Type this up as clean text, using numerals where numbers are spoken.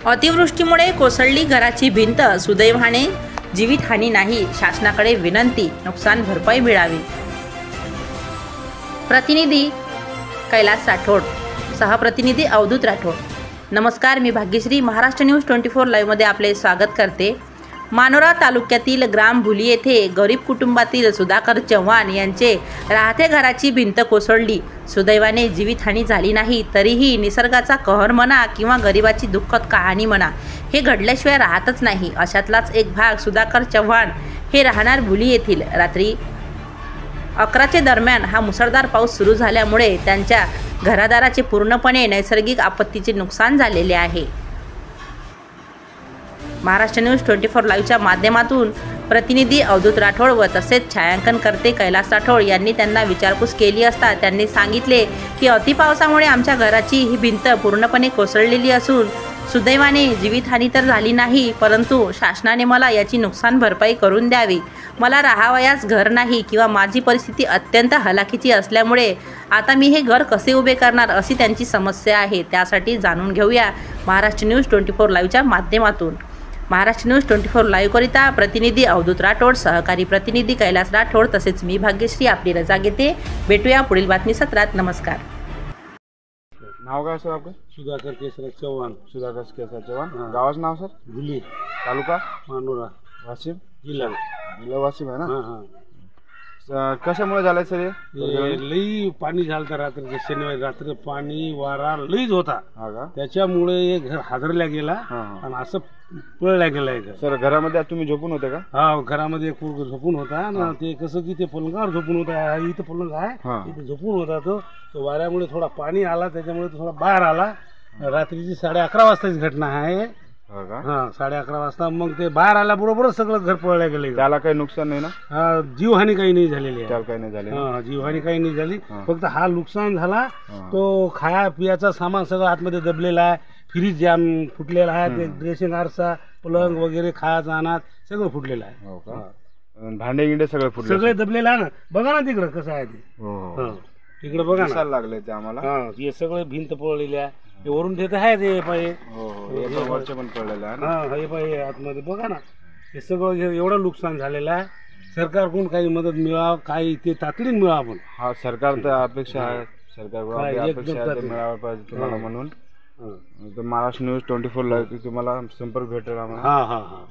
अतिवृष्टीमुळे कोसळली घराची भिंत, सुदैवाने जीवितहानी नाही. शासनाकडे विनंती, नुकसान भरपाई मिळावी. प्रतिनिधी कैलास राठोड, सहप्रतिनिधी अवधूत राठोड. नमस्कार, मी भाग्यश्री महाराष्ट्र न्यूज 24 लाईव्ह मध्ये आपले स्वागत करते. मानोरा तालुक्यातील ग्राम भुली येथे गरीब कुटुंबातील सुधाकर चव्हाण यांचे राहत्या घराची भिंत कोसळली. सुदैवाने जीवितहानी झाली नाही. तरीही निसर्गाचा कहर म्हणा किंवा गरिबाची दुःखद कहाणी म्हणा, हे घडल्याशिवाय राहतच नाही. अशातलाच एक भाग सुधाकर चव्हाण हे राहणार भुली येथील. रात्री 11च्या दरम्यान हा मुसळधार पाऊस सुरू झाल्यामुळे त्यांच्या घरादाराचे पूर्णपणे नैसर्गिक आपत्तीचे नुकसान झालेले आहे. महाराष्ट्र न्यूज 24 लाईव्हच्या माध्यमातून प्रतिनिधी अवधूत राठोड व तसेच छायांकनकर्ते कैलास राठोड यांनी त्यांना विचारपूस केली असता त्यांनी सांगितले की अतिपावसामुळे आमच्या घराची ही भिंत पूर्णपणे कोसळलेली असून सुदैवाने जीवितहानी तर झाली नाही, परंतु शासनाने मला याची नुकसान भरपाई करून द्यावी. मला राहावयास घर नाही किंवा माझी परिस्थिती अत्यंत हलाखीची असल्यामुळे आता मी हे घर कसे उभे करणार, अशी त्यांची समस्या आहे. त्यासाठी जाणून घेऊया महाराष्ट्र न्यूज 24 लाईव्हच्या माध्यमातून. महाराष्ट्र न्यूज 24 लाईव्हकरिता प्रतिनिधी अवधूत राठोड, सहकारी प्रतिनिधी कैलास राठोड तसेच मी भाग्यश्री आपली रजा घेते. भेटूया पुढील बातमी सत्रात. नमस्कार. नाव काय सर आपलं? सुधाकर केसर चव्हाण. सुधाकर केसर चव्हाण. गावाचं नाव सर? भुली, तालुका मानोरा, वाशिम जिल्हा. जिल्हा वाशिम आहे ना? हां हां. कशामुळे झालंय सर हे? लई पाणी झालं तर रात्री, शनिवारी रात्री पाणी वारा लईच होता. हा का? त्याच्यामुळे हे घर हादरल्या गेला आणि असं पळल्या गेला घर. सर घरामध्ये तुम्ही झोपून होते का? हा, घरामध्ये एक पोरग झोपून होता ना. ते कसं की ते पलंगावर झोपून होता. इथं पलंग आहे, इथे झोपून होता. तो वाऱ्यामुळे थोडा पाणी आला, त्याच्यामुळे तो थोडा बाहेर आला. रात्रीची 11:30 वाजताची घटना आहे. हा, 11:30 वाजता मग ते बाहेर आल्याबरोबर सगळं घर पळल्या गेलं. त्याला काही नुकसान नाही ना? जीवहानी काही नाही झालेली आहे. त्याला काही नाही झाली? जीवहानी काही नाही झाली. फक्त हा नुकसान झाला. तो खाया पियाचा सामान सगळं आतमध्ये दबलेला आहे. फ्रीज जॅम फुटलेला आहे. ते ड्रेसिंग आरसा, पलंग वगैरे, खायचा अनाज सगळं फुटलेलं आहे. भांडे गिंडे सगळे फुटले, सगळे दबलेलं आहे ना. बघा ना तिकडं कसं आहे ते. तिकडे बघा ना, लागले ते आम्हाला. हे सगळे भिंत पडलेली आहे. हे वरून ते आहे ते वरचे पण पडलेले आहे ना. हे पाहिजे आतमध्ये बघा ना. हे सगळं एवढं नुकसान झालेलं आहे. सरकारकडून काही मदत मिळावं, काही ते तातडीने मिळावं. पण हा, सरकार तर अपेक्षा आहे, सरकारकडून अपेक्षा आहे ते मिळावं पाहिजे तुम्हाला. म्हणून महाराष्ट्र न्यूज 24 लाईव्ह तुम्हाला संपर्क भेटेल आम्हाला. हा हा हा.